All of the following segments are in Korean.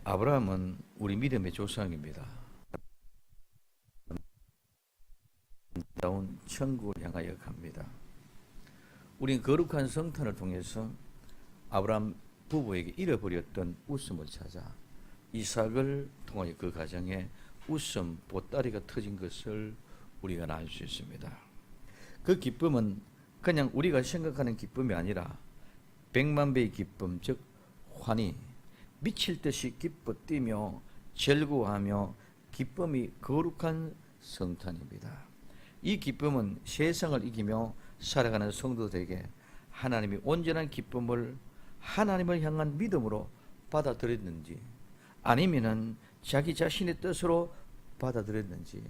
아브라함은 우리 믿음의 조상입니다. 아름다운 천국을 향하여 갑니다. 우린 거룩한 성탄을 통해서 아브라함 부부에게 잃어버렸던 웃음을 찾아 이삭을 통하여 그 가정에 웃음 보따리가 터진 것을 우리가 알 수 있습니다. 그 기쁨은 그냥 우리가 생각하는 기쁨이 아니라 100만 배의 기쁨, 즉 환희, 미칠 듯이 기뻐 뛰며 즐거워하며 기쁨이 거룩한 성탄입니다. 이 기쁨은 세상을 이기며 살아가는 성도들에게 하나님이 온전한 기쁨을 하나님을 향한 믿음으로 받아들였는지 아니면은 자기 자신의 뜻으로 받아들였는지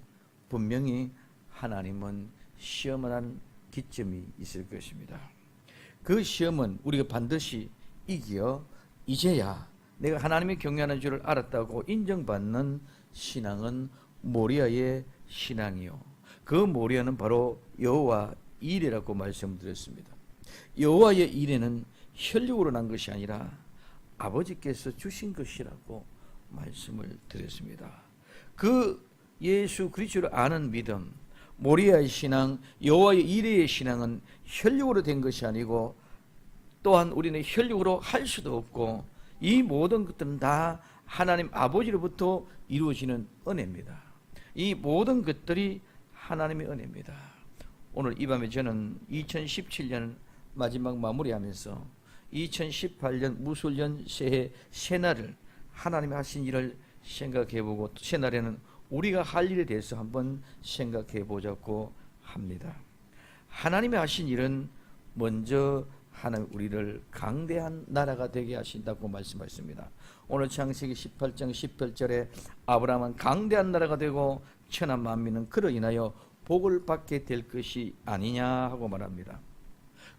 분명히 하나님은 시험을 한 기점이 있을 것입니다. 그 시험은 우리가 반드시 이겨 이제야 내가 하나님의 경외하는 줄을 알았다고 인정받는 신앙은 모리아의 신앙이요, 그 모리아는 바로 여호와 이레라고 말씀드렸습니다. 여호와의 이레는 혈육으로 난 것이 아니라 아버지께서 주신 것이라고 말씀을 드렸습니다. 그 예수 그리스도를 아는 믿음, 모리아의 신앙, 여호와의 이레의 신앙은 혈육으로 된 것이 아니고 또한 우리는 혈육으로 할 수도 없고 이 모든 것들은 다 하나님 아버지로부터 이루어지는 은혜입니다. 이 모든 것들이 하나님의 은혜입니다. 오늘 이 밤에 저는 2017년 마지막 마무리하면서 2018년 무술년 새해 새날을 하나님이 하신 일을 생각해보고 새날에는 우리가 할 일에 대해서 한번 생각해보자고 합니다. 하나님이 하신 일은 먼저 하나님 우리를 강대한 나라가 되게 하신다고 말씀하셨습니다. 오늘 창세기 18장 18절에 아브라함은 강대한 나라가 되고 천한 만민은 그로 인하여 복을 받게 될 것이 아니냐 하고 말합니다.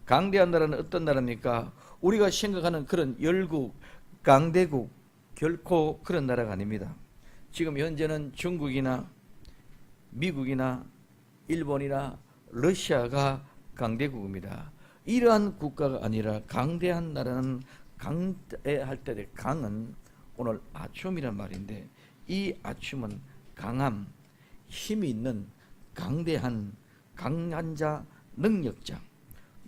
강대한 나라는 어떤 나라입니까? 우리가 생각하는 그런 열국, 강대국 결코 그런 나라가 아닙니다. 지금 현재는 중국이나 미국이나 일본이나 러시아가 강대국입니다. 이러한 국가가 아니라 강대한 나라는 강대할 때 강은 오늘 아춤이란 말인데 이 아춤은 강함, 힘이 있는 강대한, 강한 자, 능력자,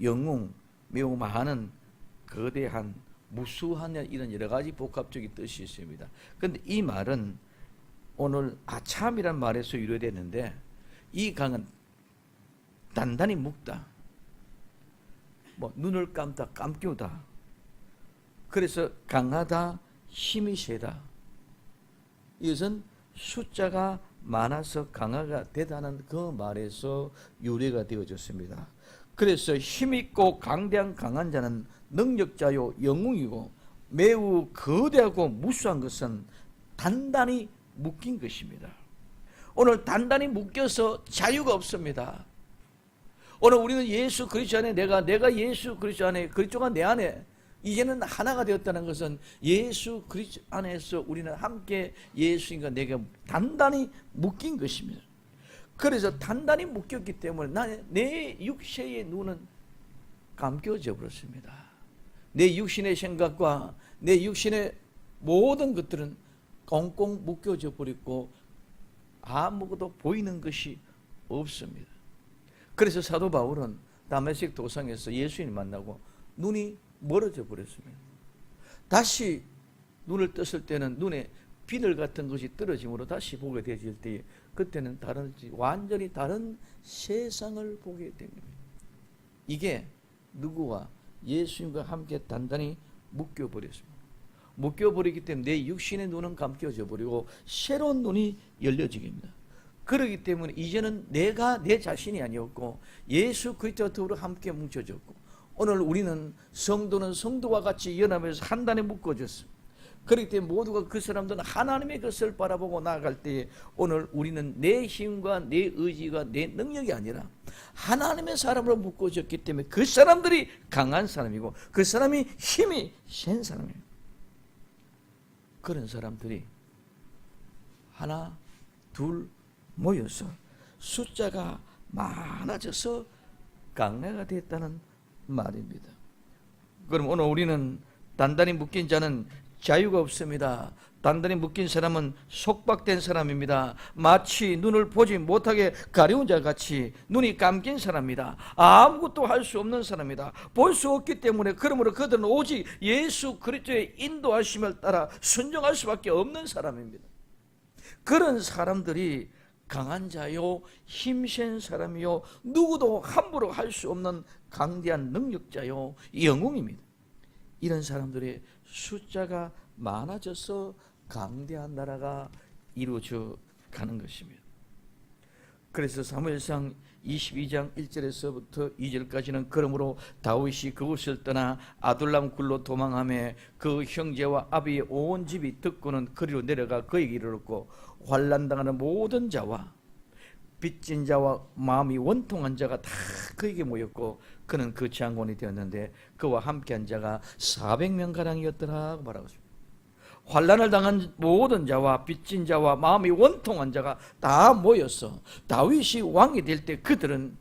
영웅, 매우 많은, 거대한, 무수한 이런 여러 가지 복합적인 뜻이 있습니다. 그런데 이 말은 오늘 아참이란 말에서 유래되는데 이 강은 단단히 묶다, 눈을 감다, 감기우다. 그래서 강하다, 힘이 세다. 이것은 숫자가 많아서 강화가 되다는 그 말에서 유래가 되어졌습니다. 그래서 힘있고 강대한 강한 자는 능력자요 영웅이고 매우 거대하고 무수한 것은 단단히 묶인 것입니다. 오늘 단단히 묶여서 자유가 없습니다. 오늘 우리는 예수 그리스도 안에 내가 예수 그리스도 안에 그리스도가 내 안에 이제는 하나가 되었다는 것은 예수 그리스도 안에서 우리는 함께 예수님과 내가 단단히 묶인 것입니다. 그래서 단단히 묶였기 때문에 내 육체의 눈은 감겨져 버렸습니다. 내 육신의 생각과 내 육신의 모든 것들은 꽁꽁 묶여져 버렸고 아무것도 보이는 것이 없습니다. 그래서 사도 바울은 다메섹 도상에서 예수님 만나고 눈이 멀어져 버렸습니다. 다시 눈을 떴을 때는 눈에 비늘 같은 것이 떨어짐으로 다시 보게 되질 때 그때는 완전히 다른 세상을 보게 됩니다. 이게 누구와 예수님과 함께 단단히 묶여버렸습니다. 묶여버리기 때문에 내 육신의 눈은 감겨져 버리고 새로운 눈이 열려지게 됩니다. 그렇기 때문에 이제는 내가 내 자신이 아니었고 예수 그리스도와 더불어 함께 뭉쳐졌고 오늘 우리는 성도는 성도와 같이 연합해서 한 단에 묶어졌습니다. 그렇기 때문에 모두가 그 사람들은 하나님의 것을 바라보고 나아갈 때에 오늘 우리는 내 힘과 내 의지가 내 능력이 아니라 하나님의 사람으로 묶어졌기 때문에 그 사람들이 강한 사람이고 그 사람이 힘이 센 사람이에요. 그런 사람들이 하나, 둘 모여서 숫자가 많아져서 강대가 됐다는 말입니다. 그럼 오늘 우리는 단단히 묶인 자는 자유가 없습니다. 단단히 묶인 사람은 속박된 사람입니다. 마치 눈을 보지 못하게 가려운 자 같이 눈이 감긴 사람입니다. 아무것도 할 수 없는 사람입니다. 볼 수 없기 때문에 그러므로 그들은 오직 예수 그리스도의 인도하심을 따라 순종할 수밖에 없는 사람입니다. 그런 사람들이 강한 자요, 힘센 사람이요, 누구도 함부로 할 수 없는 강대한 능력자요, 영웅입니다. 이런 사람들의 숫자가 많아져서 강대한 나라가 이루어져 가는 것입니다. 그래서 사무엘상 22장 1절에서부터 2절까지는 그러므로 다윗이 그곳을 떠나 아둘람 굴로 도망하며 그 형제와 아비의 온 집이 듣고는 그리로 내려가 그에게 이르렀고 환난당하는 모든 자와 빚진 자와 마음이 원통한 자가 다 그에게 모였고 그는 그 장관이 되었는데 그와 함께한 자가 400명가량이었더라 말하고 있습니다. 환난을 당한 모든 자와 빚진 자와 마음이 원통한 자가 다 모여서 다윗이 왕이 될 때 그들은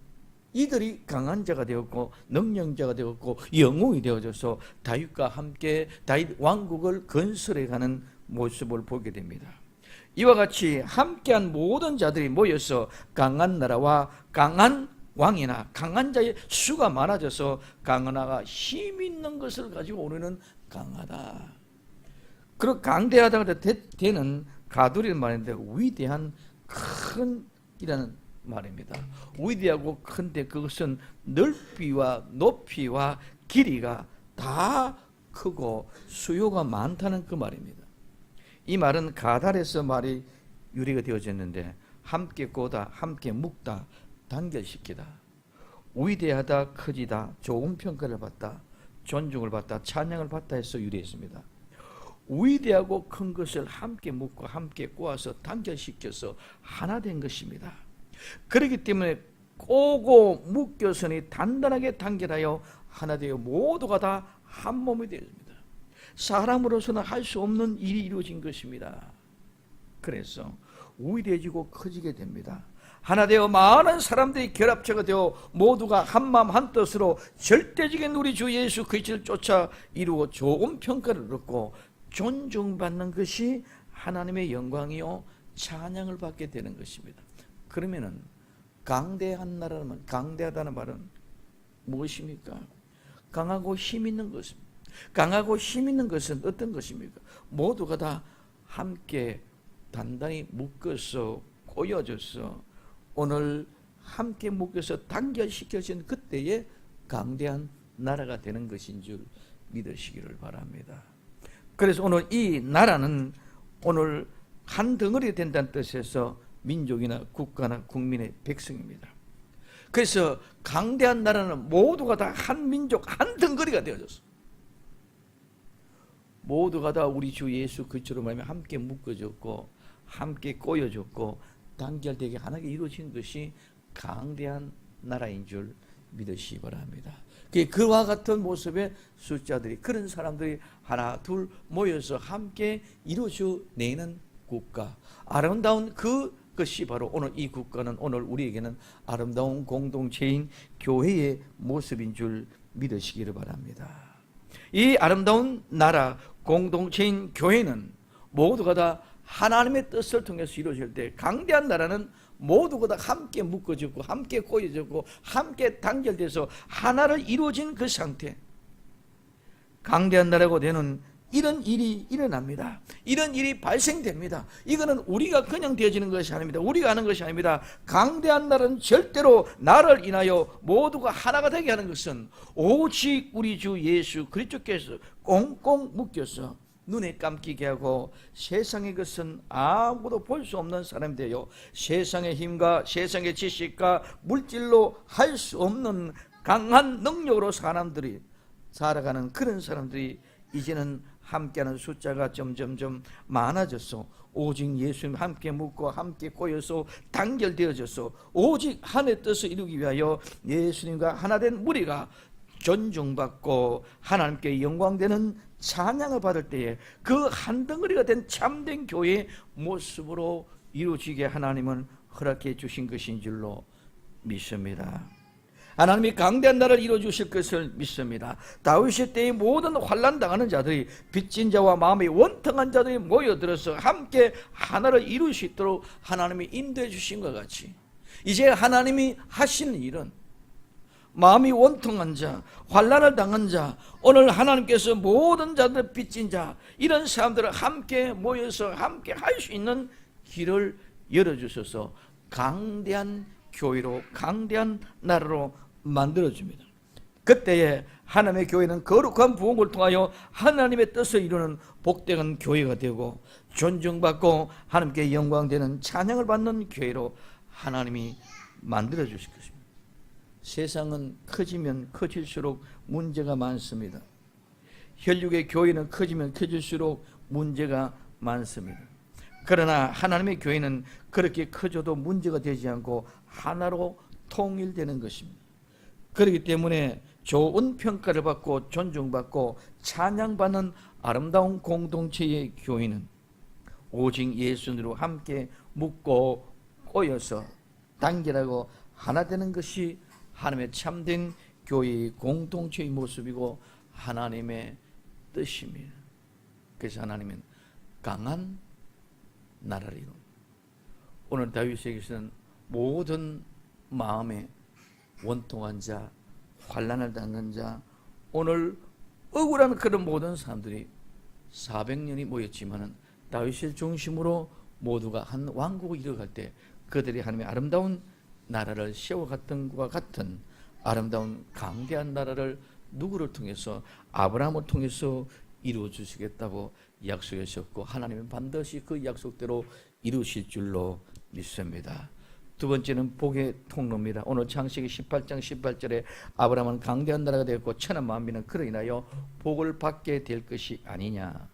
이들이 강한 자가 되었고 능력자가 되었고 영웅이 되어져서 다윗과 함께 다윗 왕국을 건설해가는 모습을 보게 됩니다. 이와 같이 함께한 모든 자들이 모여서 강한 나라와 강한 왕이나 강한 자의 수가 많아져서 강한 나라가 힘 있는 것을 가지고 오르는 강하다. 그리고 강대하다가 되는 가두리는 말인데 위대한 큰이라는 말입니다. 위대하고 큰데 그것은 넓이와 높이와 길이가 다 크고 수요가 많다는 그 말입니다. 이 말은 가달에서 말이 유래가 되어졌는데 함께 꼬다, 함께 묶다, 단결시키다, 위대하다, 커지다, 좋은 평가를 받다, 존중을 받다, 찬양을 받다 해서 유래했습니다. 위대하고 큰 것을 함께 묶고 함께 꼬아서 단결시켜서 하나 된 것입니다. 그렇기 때문에 꼬고 묶여서니 단단하게 단결하여 하나 되어 모두가 다 한 몸이 되었습니다. 사람으로서는 할 수 없는 일이 이루어진 것입니다. 그래서 위대해지고 커지게 됩니다. 하나 되어 많은 사람들이 결합체가 되어 모두가 한마음 한뜻으로 절대적인 우리 주 예수 그리스도를 쫓아 이루어 좋은 평가를 얻고 존중받는 것이 하나님의 영광이요 찬양을 받게 되는 것입니다. 그러면은 강대한 나라는, 강대하다는 말은 무엇입니까? 강하고 힘 있는 것입니다. 강하고 힘 있는 것은 어떤 것입니까? 모두가 다 함께 단단히 묶어서 꼬여져서 오늘 함께 묶여서 단결시켜진 그때의 강대한 나라가 되는 것인 줄 믿으시기를 바랍니다. 그래서 오늘 이 나라는 오늘 한 덩어리 된다는 뜻에서 민족이나 국가나 국민의 백성입니다. 그래서 강대한 나라는 모두가 다 한 민족, 한 덩어리가 되어졌어. 모두가 다 우리 주 예수 그리스도로 말하면 함께 묶어졌고 함께 꼬여졌고 단결되게 하나가 이루어진 것이 강대한 나라인 줄 믿으시기 바랍니다. 그와 같은 모습의 숫자들이, 그런 사람들이 하나 둘 모여서 함께 이루어져 내는 국가, 아름다운 그것이 바로 오늘 이 국가는, 오늘 우리에게는 아름다운 공동체인 교회의 모습인 줄 믿으시기를 바랍니다. 이 아름다운 나라 공동체인 교회는 모두가 다 하나님의 뜻을 통해서 이루어질 때, 강대한 나라는 모두가 다 함께 묶어졌고 함께 꼬여졌고 함께 단결돼서 하나를 이루어진 그 상태, 강대한 나라가 되는 이런 일이 일어납니다. 이런 일이 발생됩니다. 이거는 우리가 그냥 되어지는 것이 아닙니다. 우리가 하는 것이 아닙니다. 강대한 나라는 절대로 나를 인하여 모두가 하나가 되게 하는 것은 오직 우리 주 예수 그리스도께서 꽁꽁 묶여서 눈에 감기게 하고 세상의 것은 아무도 볼 수 없는 사람이 되어 세상의 힘과 세상의 지식과 물질로 할 수 없는 강한 능력으로 사람들이 살아가는 그런 사람들이 이제는 함께하는 숫자가 점점점 많아졌어. 오직 예수님 함께 묶고 함께 꼬여서 단결되어져서 오직 하나의 뜻을 이루기 위하여 예수님과 하나된 무리가 존중받고 하나님께 영광되는 찬양을 받을 때에 그 한 덩어리가 된 참된 교회의 모습으로 이루어지게 하나님은 허락해 주신 것인 줄로 믿습니다. 하나님이 강대한 나라를 이루어주실 것을 믿습니다. 다윗의 때의 모든 환난 당하는 자들이 빚진 자와 마음이 원통한 자들이 모여들어서 함께 하나를 이룰 수 있도록 하나님이 인도해 주신 것 같이, 이제 하나님이 하시는 일은 마음이 원통한 자, 환난을 당한 자, 오늘 하나님께서 모든 자들 빚진 자, 이런 사람들을 함께 모여서 함께 할 수 있는 길을 열어주셔서 강대한 교회로, 강대한 나라로 만들어줍니다. 그때에 하나님의 교회는 거룩한 부흥을 통하여 하나님의 뜻을 이루는 복된 교회가 되고, 존중받고 하나님께 영광되는 찬양을 받는 교회로 하나님이 만들어주실 것입니다. 세상은 커지면 커질수록 문제가 많습니다. 혈육의 교회는 커지면 커질수록 문제가 많습니다. 그러나 하나님의 교회는 그렇게 커져도 문제가 되지 않고 하나로 통일되는 것입니다. 그렇기 때문에 좋은 평가를 받고 존중받고 찬양받는 아름다운 공동체의 교회는 오직 예수님으로 함께 묶고 꼬여서 단결하고 하나 되는 것이 하나님의 참된 교회의 공동체의 모습이고 하나님의 뜻입니다. 그래서 하나님은 강한 나라를 이룹니다. 오늘 다윗에게서는 모든 마음에 원통한 자, 환난을 당한 자, 오늘 억울한 그런 모든 사람들이 400년이 모였지만은 다윗을 중심으로 모두가 한 왕국을 이뤄갈 때 그들이 하나님의 아름다운 나라를 세워갔던 것과 같은 아름다운 강대한 나라를 누구를 통해서? 아브라함을 통해서 이루어 주시겠다고 약속하셨고, 하나님은 반드시 그 약속대로 이루실 줄로 믿습니다. 두 번째는 복의 통로입니다. 오늘 창세기 18장 18절에 아브라함은 강대한 나라가 되었고 천하 만민은 그로 인하여 복을 받게 될 것이 아니냐.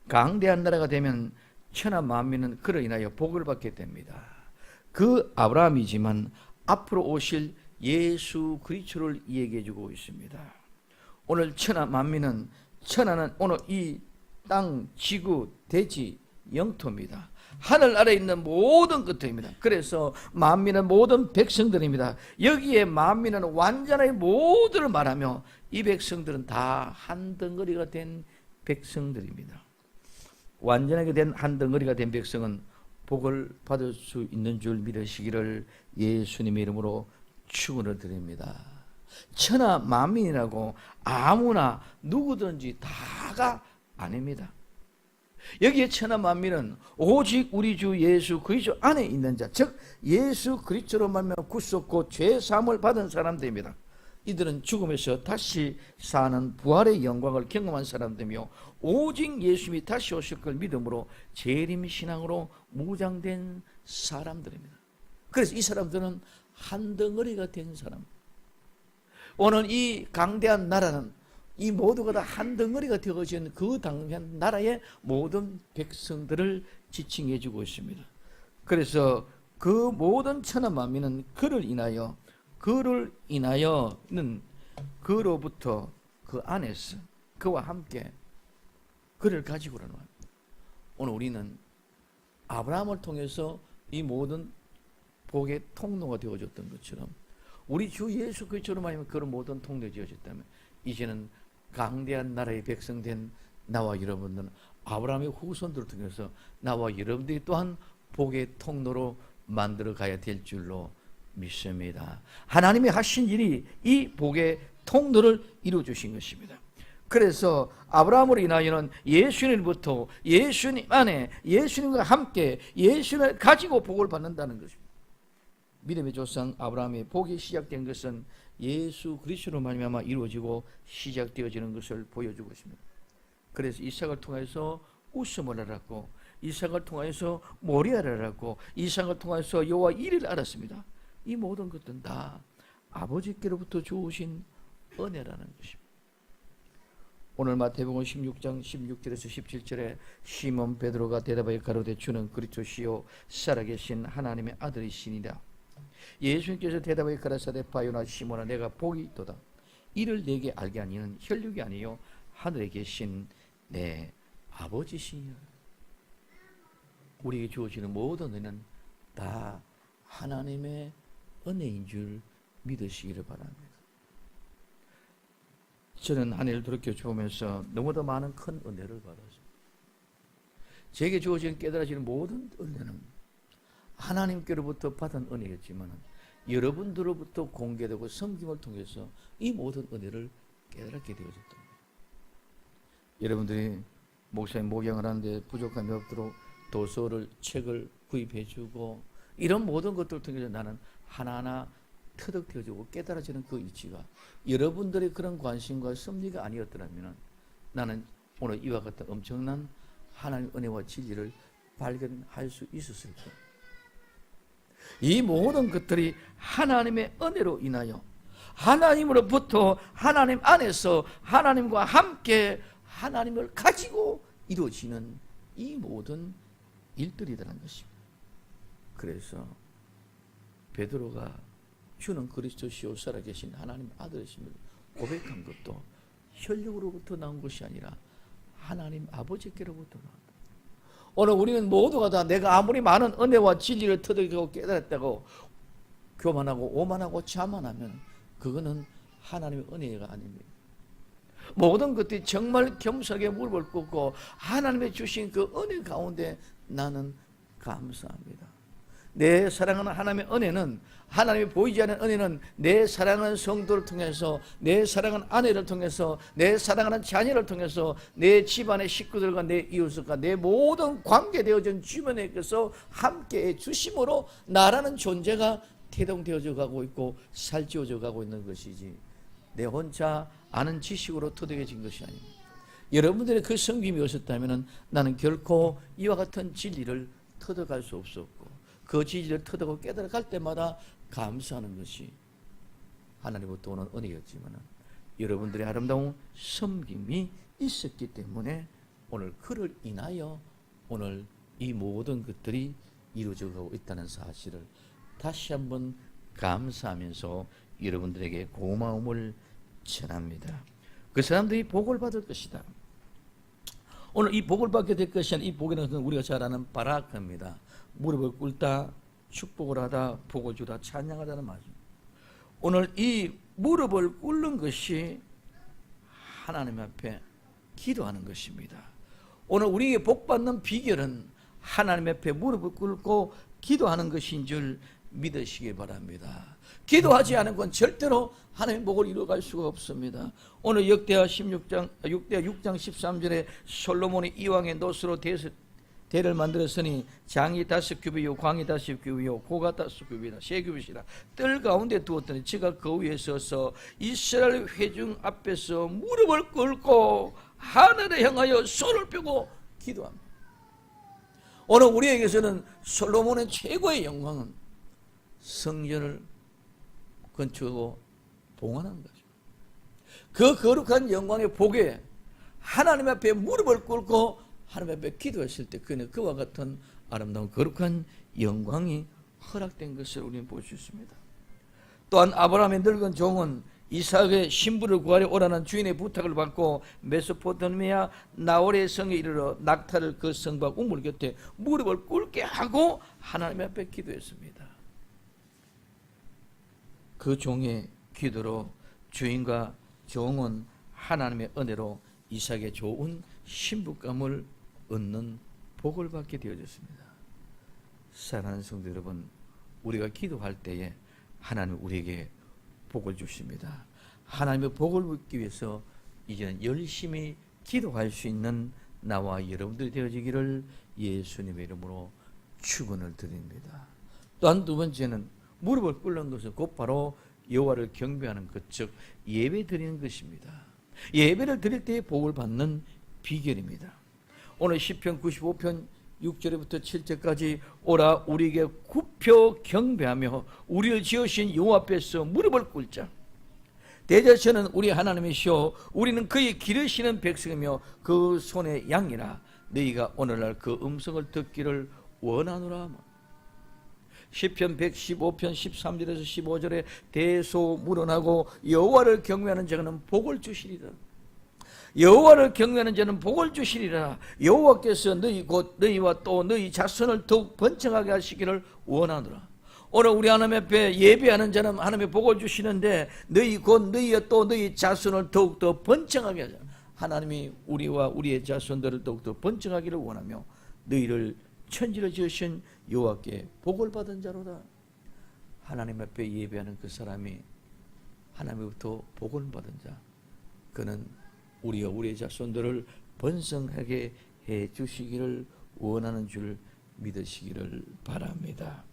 강대한 나라가 되면 천하 만민은 그로 인하여 복을 받게 됩니다. 그 아브라함이지만 앞으로 오실 예수 그리스도를 얘기해 주고 있습니다. 오늘 천하 만민은, 천하는 오늘 이 땅, 지구, 대지, 영토입니다. 하늘 아래에 있는 모든 것들입니다. 그래서 만민은 모든 백성들입니다. 여기에 만민은 완전히 모두를 말하며 이 백성들은 다 한 덩어리가 된 백성들입니다. 완전하게 된 한 덩어리가 된 백성은 복을 받을 수 있는 줄 믿으시기를 예수님의 이름으로 축원을 드립니다. 천하 만민이라고 아무나 누구든지 다가 아닙니다. 여기에 천하 만민은 오직 우리 주 예수 그리스도 안에 있는 자, 즉 예수 그리스도로 말미암아 구속고 죄 사함을 받은 사람들입니다. 이들은 죽음에서 다시 사는 부활의 영광을 경험한 사람들이며 오직 예수님이 다시 오실 걸 믿음으로 재림신앙으로 무장된 사람들입니다. 그래서 이 사람들은 한 덩어리가 된 사람. 오늘 이 강대한 나라는 이 모두가 다 한 덩어리가 되어진 그 강대한 나라의 모든 백성들을 지칭해 주고 있습니다. 그래서 그 모든 천하 만민은 그를 인하여는 그로부터 그 안에서 그와 함께 그를 가지고라는 말. 오늘 우리는 아브라함을 통해서 이 모든 복의 통로가 되어졌던 것처럼 우리 주 예수 그리스도로 말하면 그런 모든 통로가 되어졌다면 이제는 강대한 나라의 백성된 나와 여러분들은 아브라함의 후손들을 통해서 나와 여러분들이 또한 복의 통로로 만들어 가야 될 줄로 믿습니다. 하나님이 하신 일이 이 복의 통로를 이루어 주신 것입니다. 그래서 아브라함으로 인하여는 예수님부터 예수님 안에 예수님과 함께 예수님을 가지고 복을 받는다는 것입니다. 믿음의 조상 아브라함의 복이 시작된 것은 예수 그리스도로 말미암아 이루어지고 시작되어지는 것을 보여주고 있습니다. 그래서 이삭을 통해서 웃음을 알았고, 이삭을 통해서 모리아를 알았고, 이삭을 통해서 여호와 이를 알았습니다. 이 모든 것들은 다 아버지께로부터 주신 은혜라는 것입니다. 오늘 마태복음 16장 16절에서 17절에 시몬 베드로가 대답하여 가로되 주는 그리스도시요 살아계신 하나님의 아들이시니라. 예수님께서 대답하여 가라사대 바요나 시몬아 내가 복이 있도다. 이를 내게 알게 하니는 혈육이 아니요 하늘에 계신 내 아버지시니라. 우리에게 주어지는 모든 은혜는 다 하나님의 은혜인 줄 믿으시기를 바랍니다. 저는 한 해를 돌이켜 보면서 너무도 많은 큰 은혜를 받았습니다. 제게 주어진 깨달아지는 모든 은혜는 하나님께로부터 받은 은혜였지만 여러분들로부터 공개되고 섬김을 통해서 이 모든 은혜를 깨달게 되어졌다. 여러분들이 목사님 목양을 하는데 부족함이 없도록 도서를 책을 구입해주고 이런 모든 것들을 통해서 나는 하나하나 터득되어지고 깨달아지는 그 이치가 여러분들의 그런 관심과 섭리가 아니었더라면 나는 오늘 이와 같은 엄청난 하나님의 은혜와 진리를 발견할 수 있었을 거예요. 이 모든 것들이 하나님의 은혜로 인하여 하나님으로부터 하나님 안에서 하나님과 함께 하나님을 가지고 이루어지는 이 모든 일들이라는 것입니다. 그래서 베드로가 주는 그리스도시요 살아계신 하나님 아들이심을 고백한 것도 혈육으로부터 나온 것이 아니라 하나님 아버지께로부터 나온다. 오늘 우리는 모두가 다 내가 아무리 많은 은혜와 진리를 터득하고 깨달았다고 교만하고 오만하고 자만하면 그거는 하나님의 은혜가 아닙니다. 모든 것들이 정말 겸손하게 무릎을 꿇고 하나님의 주신 그 은혜 가운데 나는 감사합니다. 내 사랑하는 하나님의 은혜는 하나님이 보이지 않는 은혜는 내 사랑하는 성도를 통해서 내 사랑하는 아내를 통해서 내 사랑하는 자녀를 통해서 내 집안의 식구들과 내 이웃과 내 모든 관계되어진 주변에서 함께해 주심으로 나라는 존재가 태동되어져 가고 있고 살찌워져 가고 있는 것이지 내 혼자 아는 지식으로 터득해진 것이 아닙니다. 여러분들의 그 성김이 없었다면 나는 결코 이와 같은 진리를 터득할 수 없었고 그 진리를 터득하고 깨달아갈 때마다 감사하는 것이 하나님부터 오는 은혜였지만 여러분들의 아름다운 섬김이 있었기 때문에 오늘 그를 인하여 오늘 이 모든 것들이 이루어져 가고 있다는 사실을 다시 한번 감사하면서 여러분들에게 고마움을 전합니다. 그 사람들이 복을 받을 것이다. 오늘 이 복을 받게 될 것은 이 복이라는 것은 우리가 잘 아는 바라크입니다. 무릎을 꿇다, 축복을 하다, 복을 주다, 찬양하다는 말입니다. 오늘 이 무릎을 꿇는 것이 하나님 앞에 기도하는 것입니다. 오늘 우리에게 복 받는 비결은 하나님 앞에 무릎을 꿇고 기도하는 것인 줄 믿으시기 바랍니다. 기도하지 않은 건 절대로 하나님의 복을 이루어갈 수가 없습니다. 오늘 역대하 6장 13절에 솔로몬이 이왕의 노스로 대를 만들었으니 장이 5규빗이요 광이 5규빗이요 고가 5규빗이라 3규빗이라 뜰 가운데 두었더니 저가 그 위에 서서 이스라엘 회중 앞에서 무릎을 꿇고 하늘에 향하여 손을 펴고 기도합니다. 오늘 우리에게서는 솔로몬의 최고의 영광은 성전을 건축하고 봉헌하는 거죠. 그 거룩한 영광의 복에 하나님 앞에 무릎을 꿇고 하나님 앞에 기도했을 때 그는 그와 같은 아름다운 거룩한 영광이 허락된 것을 우리는 볼 수 있습니다. 또한 아브라함의 늙은 종은 이삭의 신부를 구하려 오라는 주인의 부탁을 받고 메소포타미아 나홀의 성에 이르러 낙타를 그 성과 우물 곁에 무릎을 꿇게 하고 하나님 앞에 기도했습니다. 그 종의 기도로 주인과 종은 하나님의 은혜로 이삭의 좋은 신부감을 얻는 복을 받게 되어졌습니다. 사랑하는 성도 여러분, 우리가 기도할 때에 하나님 우리에게 복을 주십니다. 하나님의 복을 받기 위해서 이제는 열심히 기도할 수 있는 나와 여러분들이 되어지기를 예수님의 이름으로 축원을 드립니다. 또한 두 번째는 무릎을 꿇는 것은 곧바로 여호와를 경배하는 것, 즉 예배 드리는 것입니다. 예배를 드릴 때에 복을 받는 비결입니다. 오늘 시편 95편 6절부터 7절까지 오라 우리에게 굽혀 경배하며 우리를 지으신 여호와 앞에서 무릎을 꿇자. 대저서는 우리 하나님이시오 우리는 그의 기르시는 백성이며 그 손의 양이라 너희가 오늘날 그 음성을 듣기를 원하노라. 시편 115편 13절에서 15절에 대소문헌하고 여호와를 경외하는 자는 복을 주시리라. 여호와를 경외하는 자는 복을 주시리라. 여호와께서 너희 곧 너희와 또 너희 자손을 더욱 번창하게 하시기를 원하노라. 오늘 우리 하나님 앞에 예배하는 자는 하나님의 복을 주시는데 너희 곧 너희와 또 너희 자손을 더욱더 번창하게 하자. 하나님이 우리와 우리의 자손들을 더욱더 번창하기를 원하며 너희를 천지로 지으신 여호와께 복을 받은 자로다. 하나님 앞에 예배하는 그 사람이 하나님으로부터 복을 받은 자, 그는 우리와 우리의 자손들을 번성하게 해 주시기를 원하는 줄 믿으시기를 바랍니다.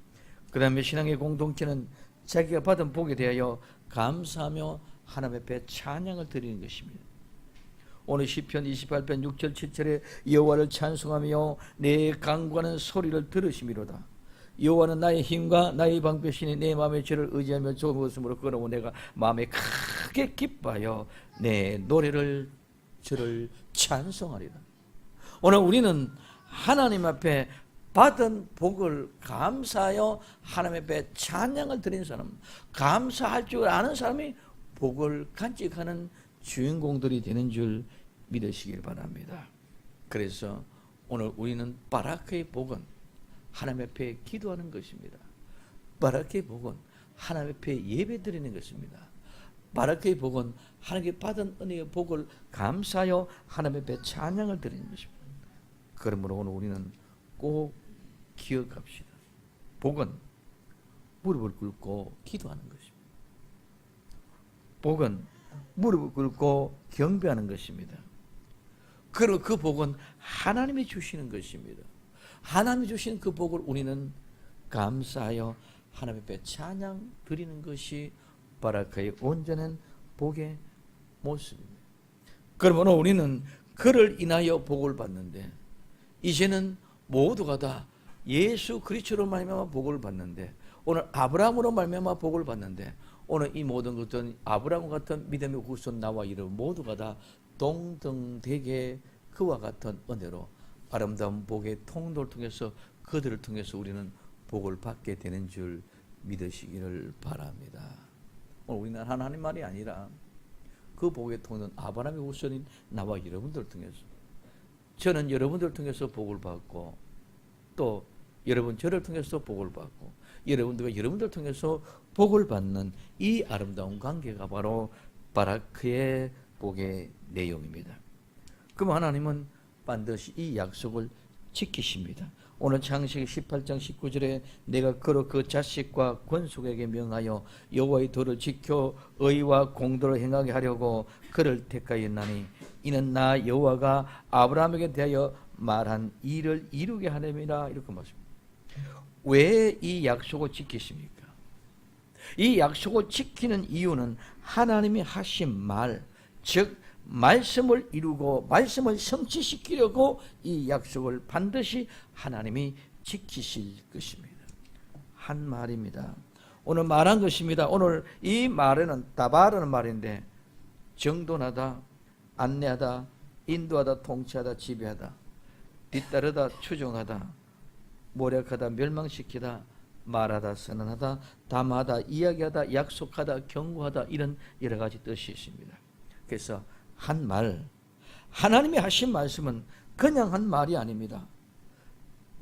그 다음에 신앙의 공동체는 자기가 받은 복에 대하여 감사하며 하나님 앞에 찬양을 드리는 것입니다. 오늘 시편 28편 6절 7절에 여호와를 찬송하며 내 강구하는 소리를 들으시미로다. 여호와는 나의 힘과 나의 방패시니 내 마음의 죄를 의지하며 좋은 웃음으로 걸어오고 내가 마음에 크게 기뻐하여 내 노래를 저를 찬송하리라. 오늘 우리는 하나님 앞에 받은 복을 감사하여 하나님 앞에 찬양을 드리는 사람, 감사할 줄 아는 사람이 복을 간직하는 주인공들이 되는 줄 믿으시길 바랍니다. 그래서 오늘 우리는 바라크의 복은 하나님 앞에 기도하는 것입니다. 바라크의 복은 하나님 앞에 예배 드리는 것입니다. 바라크의 복은 하나님께 받은 은혜의 복을 감사하여 하나님 앞에 찬양을 드리는 것입니다. 그러므로 오늘 우리는 꼭 기억합시다. 복은 무릎을 꿇고 기도하는 것입니다. 복은 무릎을 꿇고 경배하는 것입니다. 그리고 그 복은 하나님이 주시는 것입니다. 하나님이 주신 그 복을 우리는 감사하여 하나님 앞에 찬양 드리는 것이 바라크의 온전한 복의 모습입니다. 그러므로 우리는 그를 인하여 복을 받는데, 이제는 모두가 다 예수 그리스도로 말미암아 복을 받는데, 오늘 아브라함으로 말미암아 복을 받는데, 오늘 이 모든 것들은 아브라함 같은 믿음의 후손 나와 이런 모두가 다 동등되게 그와 같은 은혜로 아름다운 복의 통로를 통해서 그들을 통해서 우리는 복을 받게 되는 줄 믿으시기를 바랍니다. 오늘 우리는 하나님 말이 아니라 그 복의 통로는 아브라함의 후손인 나와 여러분들을 통해서, 저는 여러분들을 통해서 복을 받고 또 여러분 저를 통해서 복을 받고 여러분들과 여러분들을 통해서 복을 받는 이 아름다운 관계가 바로 바라크의 복의 내용입니다. 그럼 하나님은 반드시 이 약속을 지키십니다. 오늘 창세기 18장 19절에 내가 그로 그 자식과 권속에게 명하여 여호와의 도를 지켜 의와 공도를 행하게 하려고 그를 택하였나니 이는 나 여호와가 아브라함에게 대하여 말한 일을 이루게 하려니라. 이렇게 말씀합니다. 왜 이 약속을 지키십니까? 이 약속을 지키는 이유는 하나님이 하신 말, 즉 말씀을 이루고 말씀을 성취시키려고 이 약속을 반드시 하나님이 지키실 것입니다. 한 말입니다. 오늘 말한 것입니다. 오늘 이 말에는 다바라는 말인데 정돈하다, 안내하다, 인도하다, 통치하다, 지배하다, 뒤따르다, 추종하다, 모략하다, 멸망시키다, 말하다, 선언하다, 담하다, 이야기하다, 약속하다, 경고하다, 이런 여러 가지 뜻이 있습니다. 그래서 한 말, 하나님이 하신 말씀은 그냥 한 말이 아닙니다.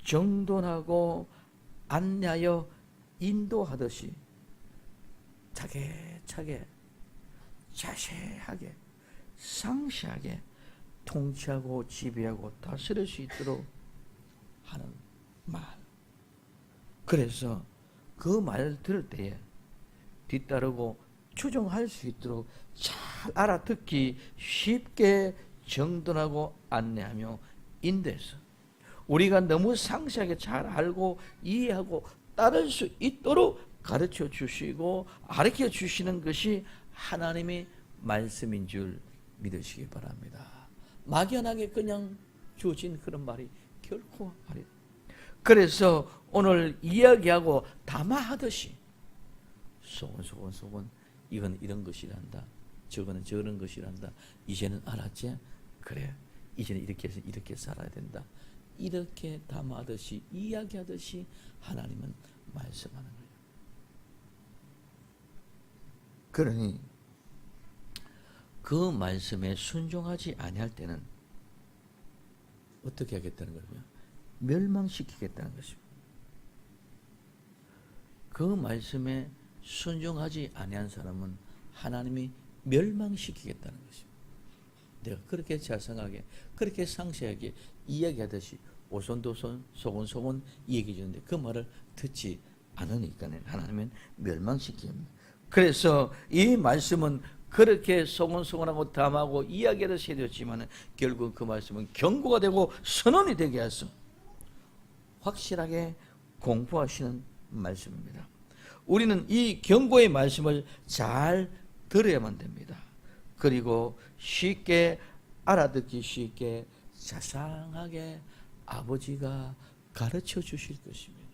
정돈하고 안내하여 인도하듯이 차게 자세하게 상세하게 통치하고 지배하고 다스릴 수 있도록 하는 말. 그래서 그 말을 들을 때에 뒤따르고 추종할 수 있도록 잘 알아듣기 쉽게 정돈하고 안내하며 인도해서 우리가 너무 상세하게 잘 알고 이해하고 따를 수 있도록 가르쳐 주시고 가르쳐 주시는 것이 하나님의 말씀인 줄 믿으시기 바랍니다. 막연하게 그냥 주어진 그런 말이 결코 아니다. 그래서 오늘 이야기하고 담화하듯이 소곤 이건 이런 것이란다, 저거는 저런 것이란다, 이제는 알았지? 그래, 이제는 이렇게 해서 이렇게 살아야 된다, 이렇게 담아하듯이 이야기하듯이 하나님은 말씀하는 거예요. 그러니 그 말씀에 순종하지 아니할 때는 어떻게 하겠다는 거냐? 멸망시키겠다는 것입니다. 그 말씀에 순종하지 아니한 사람은 하나님이 멸망시키겠다는 것입니다. 내가 그렇게 자상하게 그렇게 상세하게 이야기하듯이 오손도손 소곤소곤 얘기해 주는데 그 말을 듣지 않으니까 하나님은 멸망시킵니다. 그래서 이 말씀은 그렇게 소곤소곤하고 담하고 이야기를 해줬지만 결국 그 말씀은 경고가 되고 선언이 되게 해서 확실하게 공부하시는 말씀입니다. 우리는 이 경고의 말씀을 잘 들어야만 됩니다. 그리고 쉽게 알아듣기 쉽게 자상하게 아버지가 가르쳐 주실 것입니다.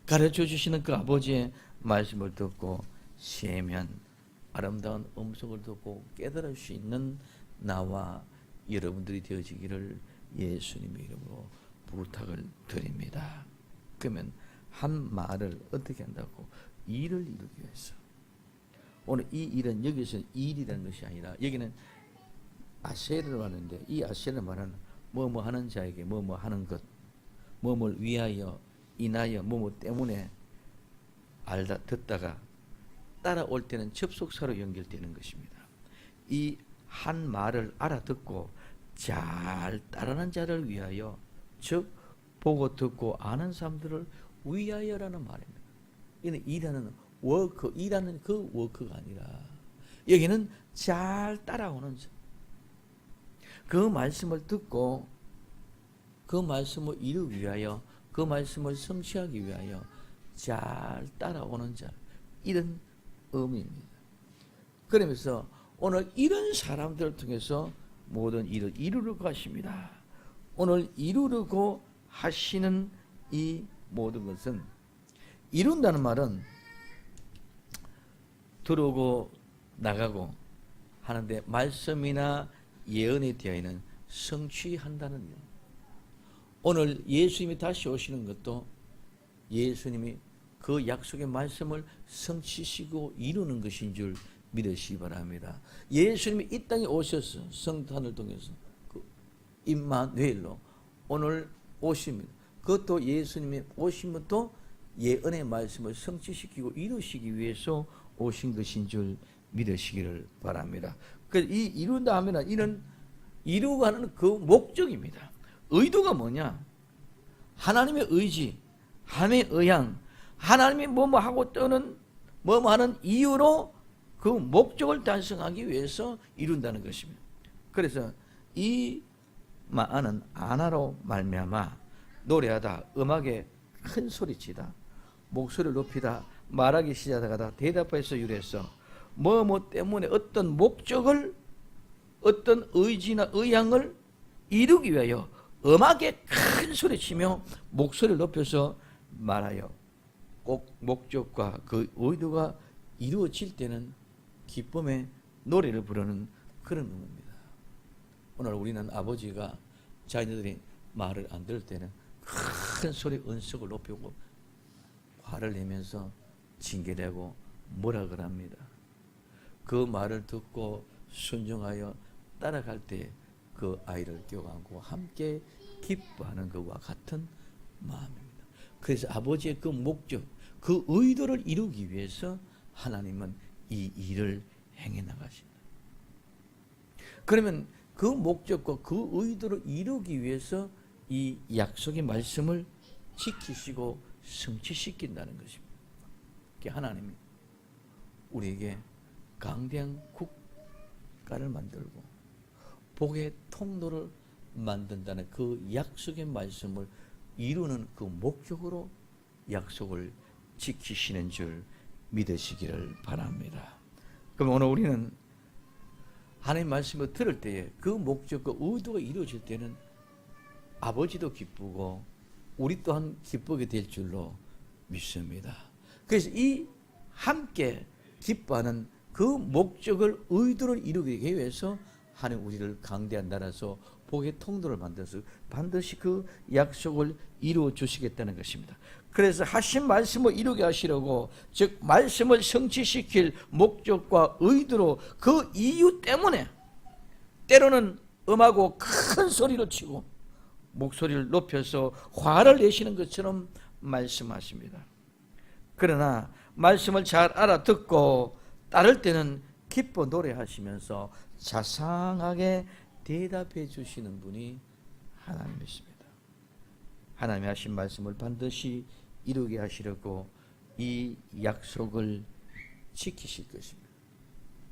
가르쳐 주시는 그 아버지의 말씀을 듣고 세면 아름다운 음성을 듣고 깨달을 수 있는 나와 여러분들이 되어지기를 예수님의 이름으로 부탁을 드립니다. 그러면 한 말을 어떻게 한다고? 일을 이루기 위해서. 오늘 이 일은 여기서 일이라는 것이 아니라 여기는 아세르를 하는데 이 아세르 말은 뭐뭐 하는 자에게 뭐뭐 하는 것, 뭐뭘 위하여 인하여 뭐뭐 때문에 알다 듣다가 따라올 때는 접속사로 연결되는 것입니다. 이 한 말을 알아듣고 잘 따르는 자를 위하여, 즉 보고 듣고 아는 사람들을 위하여라는 말입니다. 이는 일하는 워크, 일하는 그 워크가 아니라 여기는 잘 따라오는 자. 그 말씀을 듣고 그 말씀을 이루기 위하여, 그 말씀을 성취하기 위하여 잘 따라오는 자, 이런 의미입니다. 그러면서 오늘 이런 사람들을 통해서 모든 일을 이루려고 하십니다. 오늘 이루려고 하시는 이 모든 것은, 이룬다는 말은 들어오고 나가고 하는데 말씀이나 예언에 되어 있는 성취한다는 일. 오늘 예수님이 다시 오시는 것도 예수님이 그 약속의 말씀을 성취시고 이루는 것인 줄 믿으시기 바랍니다. 예수님이 이 땅에 오셔서 성탄을 통해서 그 임마누엘로 오늘 오십니다. 그것도 예수님이 오시면 또 예언의 말씀을 성취시키고 이루시기 위해서 오신 것인 줄 믿으시기를 바랍니다. 그래서 이 이룬다 하면 이는 이루고 하는 그 목적입니다. 의도가 뭐냐? 하나님의 의지, 하나님의 의향, 하나님이 뭐뭐 하고 떠는 뭐뭐 하는 이유로 그 목적을 달성하기 위해서 이룬다는 것입니다. 그래서 이 마아는 아나로 말미암아 노래하다, 음악에 큰 소리치다, 목소리를 높이다, 말하기 시작하다, 대답해서 유래해서 뭐뭐 때문에 어떤 목적을, 어떤 의지나 의향을 이루기 위하여 음악에 큰 소리치며 목소리를 높여서 말하여 꼭 목적과 그 의도가 이루어질 때는 기쁨의 노래를 부르는 그런 의미입니다. 오늘 우리는 아버지가 자녀들이 말을 안 들을 때는 큰 소리 은석을 높이고 화를 내면서 징계되고 뭐라 그럽니다. 그 말을 듣고 순종하여 따라갈 때 그 아이를 껴안고 함께 기뻐하는 것과 같은 마음입니다. 그래서 아버지의 그 목적, 그 의도를 이루기 위해서 하나님은 이 일을 행해 나가신다. 그러면 그 목적과 그 의도를 이루기 위해서 이 약속의 말씀을 지키시고 성취시킨다는 것입니다. 하나님이 우리에게 강대한 국가를 만들고 복의 통로를 만든다는 그 약속의 말씀을 이루는 그 목적으로 약속을 지키시는 줄 믿으시기를 바랍니다. 그럼 오늘 우리는 하나님 말씀을 들을 때에 그 목적과 의도가 이루어질 때는 아버지도 기쁘고 우리 또한 기쁘게 될 줄로 믿습니다. 그래서 이 함께 기뻐하는 그 목적을, 의도를 이루기 위해서 하나님 우리를 강대한 나라에서 복의 통로를 만들어서 반드시 그 약속을 이루어 주시겠다는 것입니다. 그래서 하신 말씀을 이루게 하시려고, 즉 말씀을 성취시킬 목적과 의도로 그 이유 때문에 때로는 음하고 큰 소리를 치고 목소리를 높여서 화를 내시는 것처럼 말씀하십니다. 그러나 말씀을 잘 알아듣고 따를 때는 기뻐 노래하시면서 자상하게 대답해 주시는 분이 하나님이십니다. 하나님이 하신 말씀을 반드시 이루게 하시려고 이 약속을 지키실 것입니다.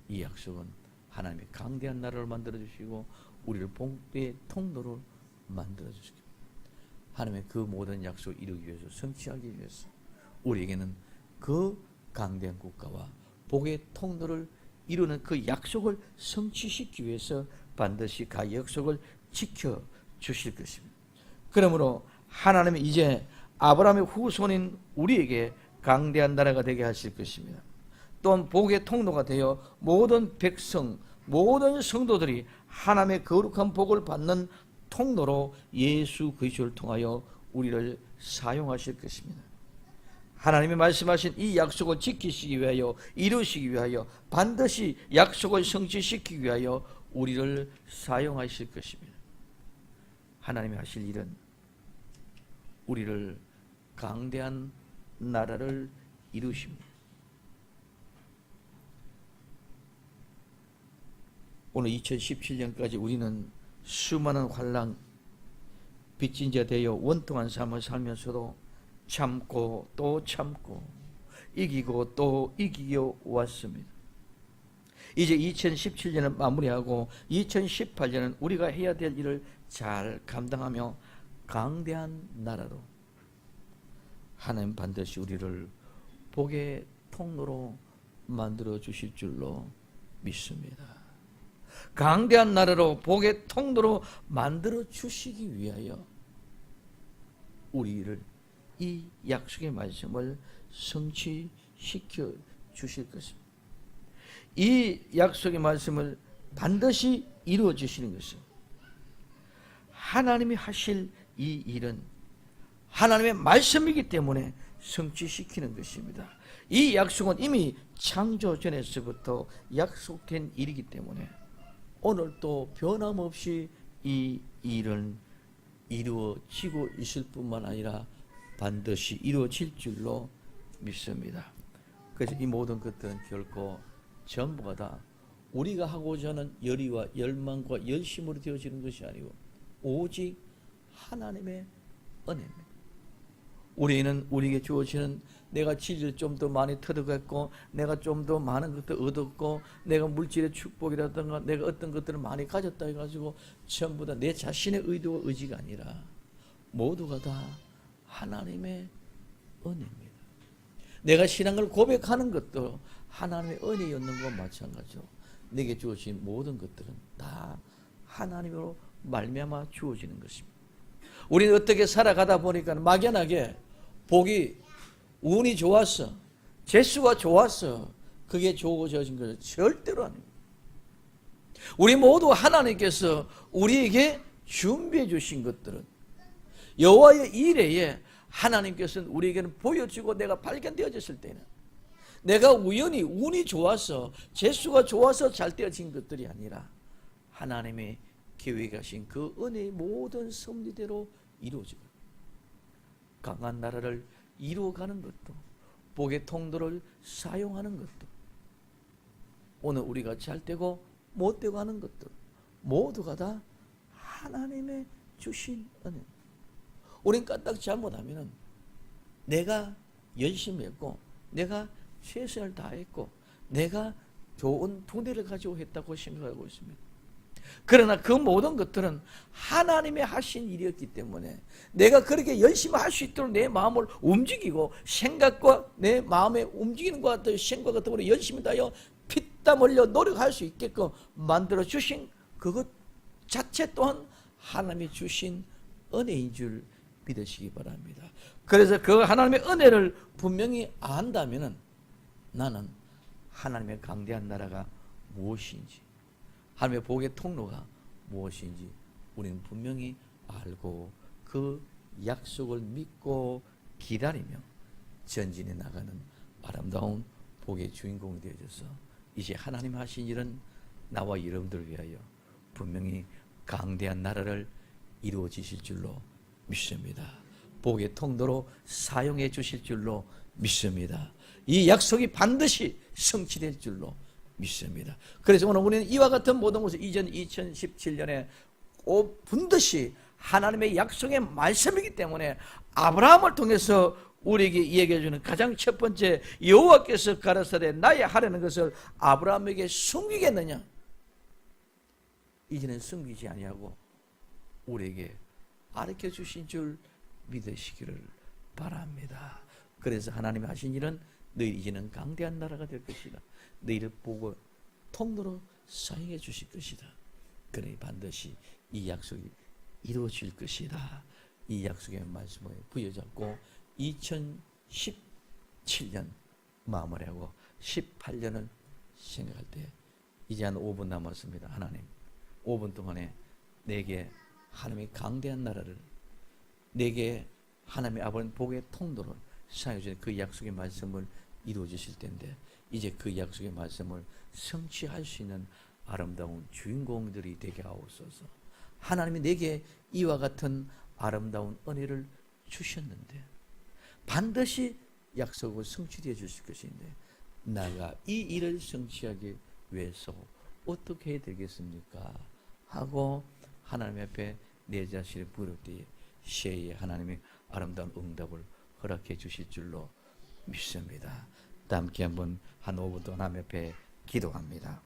이 약속은 하나님의 강대한 나라를 만들어 주시고 우리를 복의 통로로 만들어 주시고, 하나님의 그 모든 약속을 이루기 위해서, 성취하기 위해서 우리에게는 그 강대한 국가와 복의 통로를 이루는 그 약속을 성취시키기 위해서 반드시 그 약속을 지켜 주실 것입니다. 그러므로 하나님은 이제 아브라함의 후손인 우리에게 강대한 나라가 되게 하실 것입니다. 또한 복의 통로가 되어 모든 백성, 모든 성도들이 하나님의 거룩한 복을 받는 통로로 예수 그리스도를 통하여 우리를 사용하실 것입니다. 하나님이 말씀하신 이 약속을 지키시기 위하여, 이루시기 위하여, 반드시 약속을 성취시키기 위하여 우리를 사용하실 것입니다. 하나님이 하실 일은 우리를 강대한 나라를 이루십니다. 오늘 2017년까지 우리는 수많은 환난, 빚진 자 되어 원통한 삶을 살면서도 참고 또 참고 이기고 또 이기어 왔습니다. 이제 2017년을 마무리하고 2018년은 우리가 해야 될 일을 잘 감당하며 강대한 나라로, 하나님 반드시 우리를 복의 통로로 만들어 주실 줄로 믿습니다. 강대한 나라로, 복의 통로로 만들어 주시기 위하여 우리를 이 약속의 말씀을 성취시켜 주실 것입니다. 이 약속의 말씀을 반드시 이루어 주시는 것입니다. 하나님이 하실 이 일은 하나님의 말씀이기 때문에 성취시키는 것입니다. 이 약속은 이미 창조 전에서부터 약속된 일이기 때문에 오늘도 변함없이 이 일은 이루어지고 있을 뿐만 아니라 반드시 이루어질 줄로 믿습니다. 그래서 이 모든 것들은 결코 전부가 다 우리가 하고자 하는 열의와 열망과 열심으로 되어지는 것이 아니고 오직 하나님의 은혜입니다. 우리는 우리에게 주어지는, 내가 질을 좀 더 많이 터득했고, 내가 좀 더 많은 것들 얻었고, 내가 물질의 축복이라든가 내가 어떤 것들을 많이 가졌다 해가지고 전부 다 내 자신의 의도와 의지가 아니라 모두가 다 하나님의 은혜입니다. 내가 신앙을 고백하는 것도 하나님의 은혜였는 것과 마찬가지로 내게 주어진 모든 것들은 다 하나님으로 말미암아 주어지는 것입니다. 우리는 어떻게 살아가다 보니까 막연하게 복이, 운이 좋았어, 재수가 좋았어, 그게 주어진 것은 절대로 아닙니다. 우리 모두 하나님께서 우리에게 준비해 주신 것들은 여호와의 이레에 하나님께서는 우리에게는 보여주고 내가 발견되어졌을 때는 내가 우연히 운이 좋아서 재수가 좋아서 잘 되어진 것들이 아니라 하나님의 계획하신 그 은혜의 모든 섭리대로 이루어지고 강한 나라를 이루어가는 것도, 복의 통로를 사용하는 것도, 오늘 우리가 잘 되고 못 되고 하는 것도 모두가 다 하나님의 주신 은혜. 우린 까딱 잘못하면 내가 열심히 했고 내가 최선을 다했고 내가 좋은 두뇌를 가지고 했다고 생각하고 있습니다. 그러나 그 모든 것들은 하나님의 하신 일이었기 때문에 내가 그렇게 열심히 할 수 있도록 내 마음을 움직이고 생각과 내 마음에 움직이는 것 같은 생각 같은 걸로 열심히 다하여 피땀 흘려 노력할 수 있게끔 만들어 주신 그것 자체 또한 하나님이 주신 은혜인 줄 믿으시기 바랍니다. 그래서 그 하나님의 은혜를 분명히 안다면 나는 하나님의 강대한 나라가 무엇인지, 하나님의 복의 통로가 무엇인지 우리는 분명히 알고 그 약속을 믿고 기다리며 전진해 나가는 아름다운 복의 주인공이 되어져서 이제 하나님 하신 일은 나와 여러분들을 위하여 분명히 강대한 나라를 이루어지실 줄로 믿습니다. 복의 통로로 사용해 주실 줄로 믿습니다. 이 약속이 반드시 성취될 줄로 믿습니다. 그래서 오늘 우리는 이와 같은 모든 것을 이전 2017년에 꼭 분듯이 하나님의 약속의 말씀이기 때문에 아브라함을 통해서 우리에게 이야기해 주는 가장 첫 번째, 여호와께서 가라사대 나의 하려는 것을 아브라함에게 숨기겠느냐? 이제는 숨기지 아니하고 우리에게 가르쳐 주신 줄 믿으시기를 바랍니다. 그래서 하나님이 하신 일은 너희 이제는 강대한 나라가 될 것이다. 너희를 보고 통로로 사용해 주실 것이다. 그러니 반드시 이 약속이 이루어질 것이다. 이 약속의 말씀을 부여잡고 2017년 마무리하고 18년을 생각할 때 이제 한 5분 남았습니다. 하나님, 5분 동안에 내게 하나님의 강대한 나라를, 내게 하나님의 아버지 복의 통로를 사용해 주신 그 약속의 말씀을 이루어 주실 텐데 이제 그 약속의 말씀을 성취할 수 있는 아름다운 주인공들이 되게 하옵소서. 하나님이 내게 이와 같은 아름다운 은혜를 주셨는데 반드시 약속을 성취되어 주실 것인데 나가 이 일을 성취하기 위해서 어떻게 해야 되겠습니까? 하고 하나님 앞에 내 자신을 부를 때에 시에에 하나님이 아름다운 응답을 허락해 주실 줄로 믿습니다. 다 함께 한번 한 5분 동안 하나님 앞에 기도합니다.